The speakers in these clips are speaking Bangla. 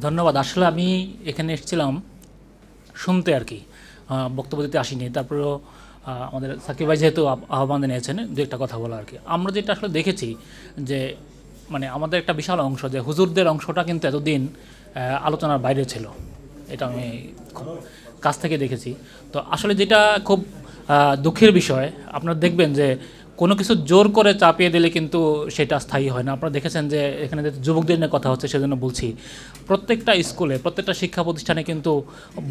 ধন্যবাদ। আসলে আমি এখানে এসেছিলাম শুনতে আর কি, বক্তব্য দিতে আসিনি। তারপরেও আমাদের সাকিব ভাই যেহেতু আহ্বান জানিয়েছেন, দু একটা কথা বলা আর কি। আমরা যেটা আসলে দেখেছি যে মানে আমাদের একটা বিশাল অংশ, যে হুজুরদের অংশটা কিন্তু এতদিন আলোচনার বাইরে ছিল। এটা আমি খুব কাছ থেকে দেখেছি। তো আসলে যেটা খুব দুঃখের বিষয়, আপনারা দেখবেন যে কোনো কিছু জোর করে চাপিয়ে দিলে কিন্তু সেটা স্থায়ী হয় না। আপনারা দেখেছেন যে এখানে যে যুবকদের নিয়ে কথা হচ্ছে, সেজন্য বলছি, প্রত্যেকটা স্কুলে, প্রত্যেকটা শিক্ষা প্রতিষ্ঠানে কিন্তু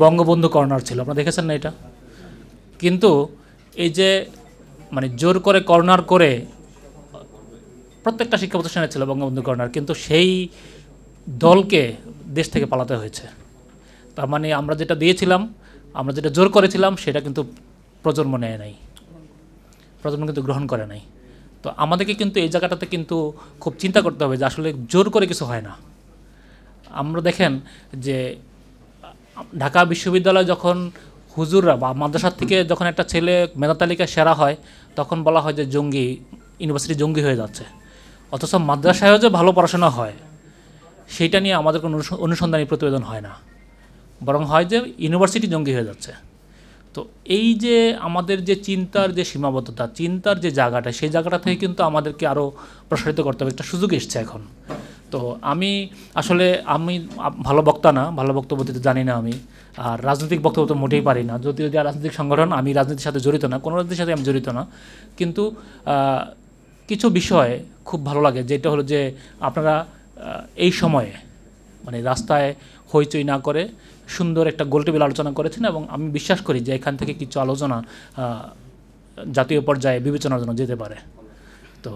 বঙ্গবন্ধু কর্নার ছিল। আপনারা দেখেছেন না এটা? কিন্তু এই যে মানে জোর করে কর্নার করে প্রত্যেকটা শিক্ষা প্রতিষ্ঠানে ছিল বঙ্গবন্ধু কর্নার, কিন্তু সেই দলকে দেশ থেকে পালাতে হয়েছে। তার মানে আমরা যেটা দিয়েছিলাম, আমরা যেটা জোর করেছিলাম, সেটা কিন্তু প্রজন্ম নেয় নাই, প্রজন্ম কিন্তু গ্রহণ করে নাই। তো আমাদেরকে কিন্তু এই জায়গাটাতে কিন্তু খুব চিন্তা করতে হবে যে আসলে জোর করে কিছু হয় না। আমরা দেখেন যে ঢাকা বিশ্ববিদ্যালয় যখন হুজুররা বা মাদ্রাসার থেকে যখন একটা ছেলে মেধা তালিকায় সেরা হয়, তখন বলা হয় যে জঙ্গি, ইউনিভার্সিটি জঙ্গি হয়ে যাচ্ছে। অথচ মাদ্রাসায়ও যে ভালো পড়াশোনা হয়, সেইটা নিয়ে আমাদের কোনো অনুসন্ধানী প্রতিবেদন হয় না, বরং হয় যে ইউনিভার্সিটি জঙ্গি হয়ে যাচ্ছে। তো এই যে আমাদের যে চিন্তার যে সীমাবদ্ধতা, চিন্তার যে জায়গাটা, সেই জায়গাটা থেকে কিন্তু আমাদেরকে আরও প্রসারিত করতে হবে। একটা সুযোগ এসছে এখন। তো আমি আসলে ভালো বক্তা না, ভালো বক্তব্য দিতে জানি না আমি, আর রাজনৈতিক বক্তব্য তো মোটেই পারি না। যদিও যা রাজনৈতিক সংগঠন, আমি রাজনীতির সাথে জড়িত না, কোনো রাজনীতির সাথে আমি জড়িত না। কিন্তু কিছু বিষয় খুব ভালো লাগে, যেটা হলো যে আপনারা এই সময়ে মানে রাস্তায় হইচই না করে সুন্দর একটা গোলটেবিল আলোচনা করেছেন, এবং আমি বিশ্বাস করি যে এখান থেকে কিছু আলোচনা জাতীয় পর্যায়ে বিবেচনার জন্য যেতে পারে। তো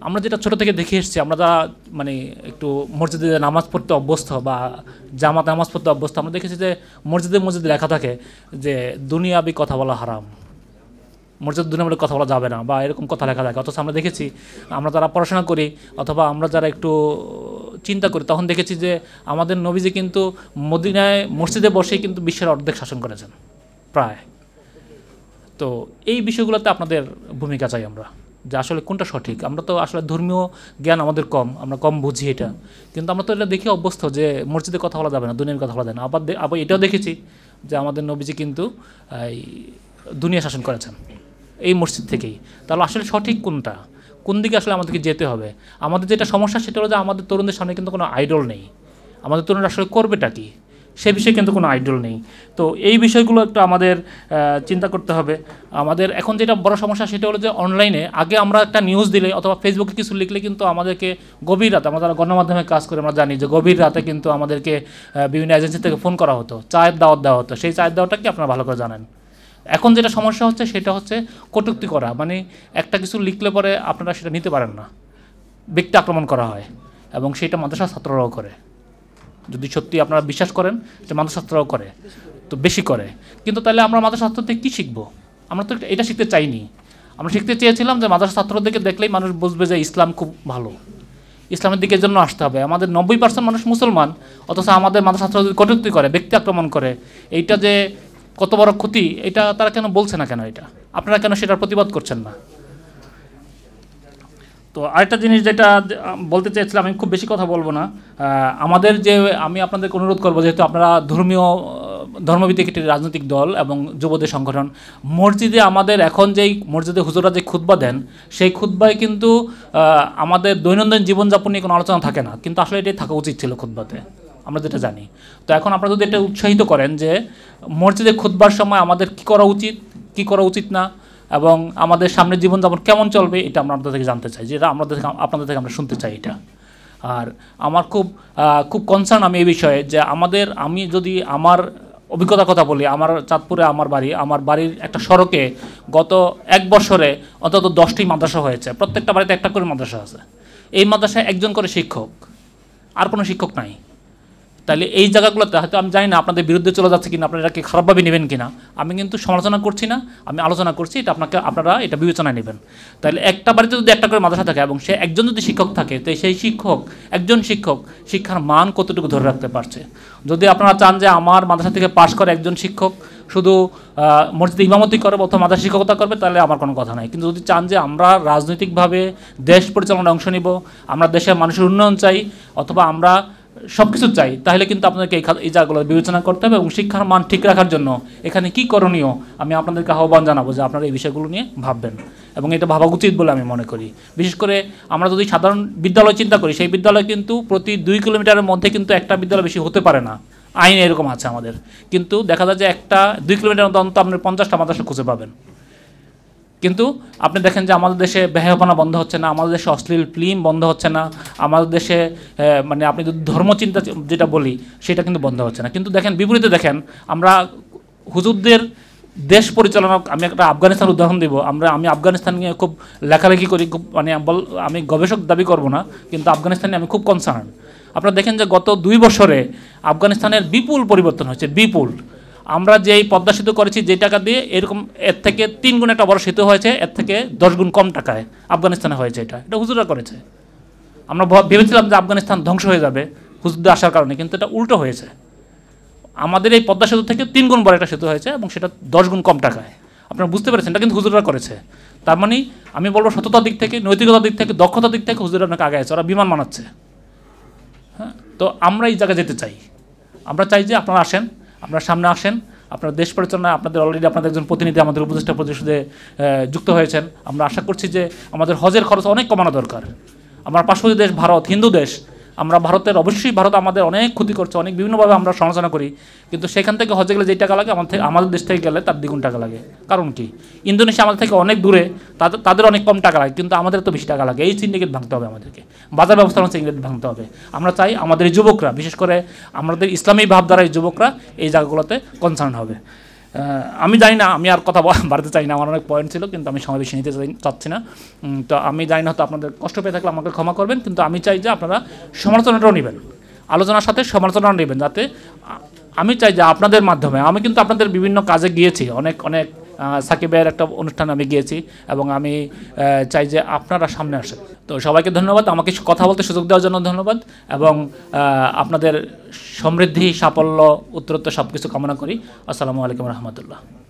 আমরা যেটা ছোটো থেকে দেখে এসেছি, আমরা যা মানে একটু মসজিদে নামাজ পড়তে অভ্যস্ত বা জামাত নামাজ পড়তে অভ্যস্ত, আমরা দেখেছি যে মসজিদে লেখা থাকে যে দুনিয়াবি কথা বলা হারাম, মসজিদ দুনিয়াবি কথা বলা যাবে না, বা এরকম কথা লেখা থাকে। অথচ আমরা দেখেছি, আমরা যারা পড়াশোনা করি অথবা আমরা যারা একটু চিন্তা করি, তখন দেখেছি যে আমাদের নবীজি কিন্তু মদিনায় মসজিদে বসেই কিন্তু বিশ্বের অর্ধেক শাসন করেছেন প্রায়। তো এই বিষয়গুলোতে আপনাদের ভূমিকা চাই আমরা, যে আসলে কোনটা সঠিক। আমরা তো আসলে ধর্মীয় জ্ঞান আমাদের কম, আমরা কম বুঝি এটা, কিন্তু আমরা তো এটা দেখে অভ্যস্ত যে মসজিদে কথা বলা যাবে না, দুনিয়ার কথা বলা যায় না। আবার এটাও দেখেছি যে আমাদের নবীজি কিন্তু এই দুনিয়া শাসন করেছেন এই মসজিদ থেকেই। তাহলে আসলে সঠিক কোনটা, কোন দিকে আসলে আমাদেরকে যেতে হবে? আমাদের যেটা সমস্যা, সেটা হলো যে আমাদের তরুণদের সামনে কিন্তু কোনো আইডল নেই। আমাদের তরুণরা আসলে করবেটা কি, সে বিষয়ে কিন্তু কোনো আইডল নেই। তো এই বিষয়গুলো একটু আমাদের চিন্তা করতে হবে। আমাদের এখন যেটা বড় সমস্যা, সেটা হলো যে অনলাইনে আগে আমরা একটা নিউজ দিলে অথবা ফেসবুকে কিছু লিখলে কিন্তু আমাদেরকে গভীর রাতে, আমরা যারা গণমাধ্যমে কাজ করে আমরা জানি যে গভীর রাতে কিন্তু আমাদেরকে বিভিন্ন এজেন্সি থেকে ফোন করা হতো, চায়ের দাওয়াত দেওয়া হতো। সেই চায়ের দাওয়াতটা কি আপনারা ভালো করে জানেন। এখন যেটা সমস্যা হচ্ছে, সেটা হচ্ছে কটূক্তি করা। মানে একটা কিছু লিখলে পরে আপনারা সেটা নিতে পারেন না, ব্যক্তি আক্রমণ করা হয়, এবং সেটা মাদ্রাসার ছাত্ররাও করে। যদি সত্যি আপনারা বিশ্বাস করেন যে মাদ্রাসা ছাত্ররাও করে, তো বেশি করে। কিন্তু তাহলে আমরা মাদ্রাসা ছাত্র থেকে কী শিখবো? আমরা তো এটা শিখতে চাইনি। আমরা শিখতে চেয়েছিলাম যে মাদ্রাসা ছাত্রদেরকে দেখলেই মানুষ বুঝবে যে ইসলাম খুব ভালো, ইসলামের দিকের জন্য আসতে হবে। আমাদের 90% মানুষ মুসলমান, অথচ আমাদের মাদ্রাসা ছাত্র যদি কটূক্তি করে, ব্যক্তি আক্রমণ করে, এইটা যে কত বড় ক্ষতি, এটা তারা কেন বলছে না? কেন এটা আপনারা কেন সেটার প্রতিবাদ করছেন না? তো আরেকটা জিনিস যেটা বলতে চেয়েছিলাম, আমি খুব বেশি কথা বলবো না। আমাদের যে আমি আপনাদেরকে অনুরোধ করবো, যেহেতু আপনারা ধর্মভিত্তিক একটি রাজনৈতিক দল এবং যুবদের সংগঠন, মসজিদে আমাদের এখন যেই মসজিদে হুজুররা যে খুতবা দেন, সেই খুতবায় কিন্তু আমাদের দৈনন্দিন জীবনযাপন নিয়ে কোনো আলোচনা থাকে না, কিন্তু আসলে এটাই থাকা উচিত ছিল খুতবাতে, আমরা যেটা জানি। তো এখন আপনারা যদি এটা উৎসাহিত করেন যে মসজিদে খুতবার সময় আমাদের কী করা উচিত, কী করা উচিত না, এবং আমাদের সামনের জীবনযাপন কেমন চলবে, এটা আমরা আপনাদের থেকে জানতে চাই, যেটা আপনাদের থেকে আমরা শুনতে চাই এটা। আর আমার খুব কনসার্ন আমি এই বিষয়ে, যে আমি যদি আমার অভিজ্ঞতার কথা বলি, আমার চাঁদপুরে আমার বাড়ির একটা সড়কে গত 1 বছরে অন্তত 10টি মাদ্রাসা হয়েছে। প্রত্যেকটা বাড়িতে একটা করে মাদ্রাসা আছে। এই মাদ্রাসায় একজন করে শিক্ষক, আর কোনো শিক্ষক নাই। তাহলে এই জায়গাগুলোতে হয়তো আমি জানি না আপনাদের বিরুদ্ধে চলে যাচ্ছে কিনা, আপনারা এটাকে খারাপভাবে নেবেন কিনা, আমি কিন্তু সমালোচনা করছি না, আমি আলোচনা করছি, এটা আপনারা এটা বিবেচনায় নেবেন। তাহলে একটা বাড়িতে যদি একটা করে মাদ্রাসা থাকে এবং সে একজন যদি শিক্ষক থাকে, তো সেই একজন শিক্ষক শিক্ষার মান কতটুকু ধরে রাখতে পারছে? যদি আপনারা চান যে আমার মাদ্রাসা থেকে পাশ করে একজন শিক্ষক শুধু মসজিদে ইমামতি করবে অথবা মাদ্রাসা শিক্ষকতা করবে, তাহলে আমার কোনো কথা নাই। কিন্তু যদি চান যে আমরা রাজনৈতিকভাবে দেশ পরিচালনায় অংশ নিব, আমরা দেশের মানুষের উন্নয়ন চাই, অথবা আমরা সব কিছু চাই, তাহলে কিন্তু আপনাদেরকে এই জায়গাগুলো বিবেচনা করতে হবে এবং শিক্ষার মান ঠিক রাখার জন্য এখানে কি করণীয় আমি আপনাদেরকে আহ্বান জানাবো যে আপনারা এই বিষয়গুলো নিয়ে ভাববেন এবং এটা ভাবা উচিত বলে আমি মনে করি। বিশেষ করে আমরা যদি সাধারণ বিদ্যালয় চিন্তা করি, সেই বিদ্যালয় কিন্তু প্রতি 2 কিলোমিটারের মধ্যে কিন্তু একটা বিদ্যালয় বেশি হতে পারে না, আইন এরকম আছে আমাদের, কিন্তু দেখা যায় যে 2 কিলোমিটার অন্তত আপনি 50টা মাদ্রাসা খুঁজে পাবেন। কিন্তু আপনি দেখেন যে আমাদের দেশে বেহায়াপনা বন্ধ হচ্ছে না, আমাদের দেশে অশ্লীল ফিল্ম বন্ধ হচ্ছে না, আমাদের দেশে মানে আপনি যদি ধর্মচিন্তা যেটা বলি সেটা কিন্তু বন্ধ হচ্ছে না। কিন্তু দেখেন বিপরীতে দেখেন আমরা হুজুরদের দেশ পরিচালনা, আমি একটা আফগানিস্তান উদাহরণ দিব, আমি আফগানিস্তান নিয়ে খুব লেখালেখি করি, খুব মানে আমি গবেষক দাবি করব না, কিন্তু আফগানিস্তানে আমি খুব কনসার্ন। আপনারা দেখেন যে গত 2 বছরে আফগানিস্তানের বিপুল পরিবর্তন হয়েছে, বিপুল। আমরা যেই পদ্মা সেতু করেছি যে টাকা দিয়ে, এরকম এর থেকে 3 গুণ একটা বড় সেতু হয়েছে, এর থেকে 10 গুণ কম টাকায় আফগানিস্তানে হয়েছে। এটা হুজুররা করেছে। আমরা ভেবেছিলাম যে আফগানিস্তান ধ্বংস হয়ে যাবে হুজুরদের আসার কারণে, কিন্তু এটা উল্টো হয়েছে। আমাদের এই পদ্মা সেতু থেকে 3 গুণ বড় একটা সেতু হয়েছে এবং সেটা 10 গুণ কম টাকায়। আপনারা বুঝতে পেরেছেন, এটা কিন্তু হুজুররা করেছে। তার মানে আমি বলবো সততার দিক থেকে, নৈতিকতার দিক থেকে, দক্ষতার দিক থেকে হুজুররা অনেক আগে আছে, ওরা বিমান বানাচ্ছে। হ্যাঁ, তো আমরা এই জায়গায় যেতে চাই। আমরা চাই যে আপনারা আসেন, আপনারা সামনে আসেন, আপনার দেশ পরিচালনায় আপনাদের অলরেডি আপনাদের একজন প্রতিনিধি আমাদের উপদেষ্টা পরিষদে যুক্ত হয়েছেন। আমরা আশা করছি যে আমাদের হজের খরচ অনেক কমানো দরকার। আমার পার্শ্ববর্তী দেশ ভারত, হিন্দু দেশ, আমরা ভারতের অবশ্যই ভারত আমাদের অনেক ক্ষতি করছে, অনেক বিভিন্নভাবে আমরা সমালোচনা করি, কিন্তু সেখান থেকে হজে গেলে যেই টাকা লাগে আমাদের দেশ থেকে গেলে তার দ্বিগুণ টাকা লাগে। কারণ কি? ইন্দোনেশিয়া আমাদের থেকে অনেক দূরে, তাদের অনেক কম টাকা লাগে, কিন্তু আমাদের তো বেশি টাকা লাগে। এই সিন্ডিকেট ভাঙতে হবে আমাদেরকে, বাজার ব্যবস্থা সিন্ডিকেট ভাঙতে হবে। আমরা চাই আমাদের এই যুবকরা, বিশেষ করে আমাদের ইসলামী ভাবধারা এই যুবকরা এই জায়গাগুলোতে কনসার্ন হবে। আমি জানি না, আমি আর কথা বাড়তে চাই না, আমার অনেক পয়েন্ট ছিল কিন্তু আমি সময় বেশি নিতে চাচ্ছি না। তো আমি জানি না, তো আপনাদের কষ্ট পেয়ে থাকলে আমাকে ক্ষমা করবেন, কিন্তু আমি চাই যে আপনারা সমালোচনাটাও নেবেন, আলোচনার সাথে সমালোচনাও নেবেন, যাতে আমি চাই যে আপনাদের মাধ্যমে, আমি কিন্তু আপনাদের বিভিন্ন কাজে গিয়েছি, অনেক সাকিবের একটা অনুষ্ঠানে আমি গিয়েছি এবং আমি চাই যে আপনারা সামনে আসেন। তো সবাইকে ধন্যবাদ, আমাকে কথা বলতে সুযোগ দেওয়ার জন্য ধন্যবাদ, এবং আপনাদের সমৃদ্ধি, সাফল্য, উত্তরোত্তর সব কিছু কামনা করি। আসসালামু আলাইকুম রহমতুল্লাহ।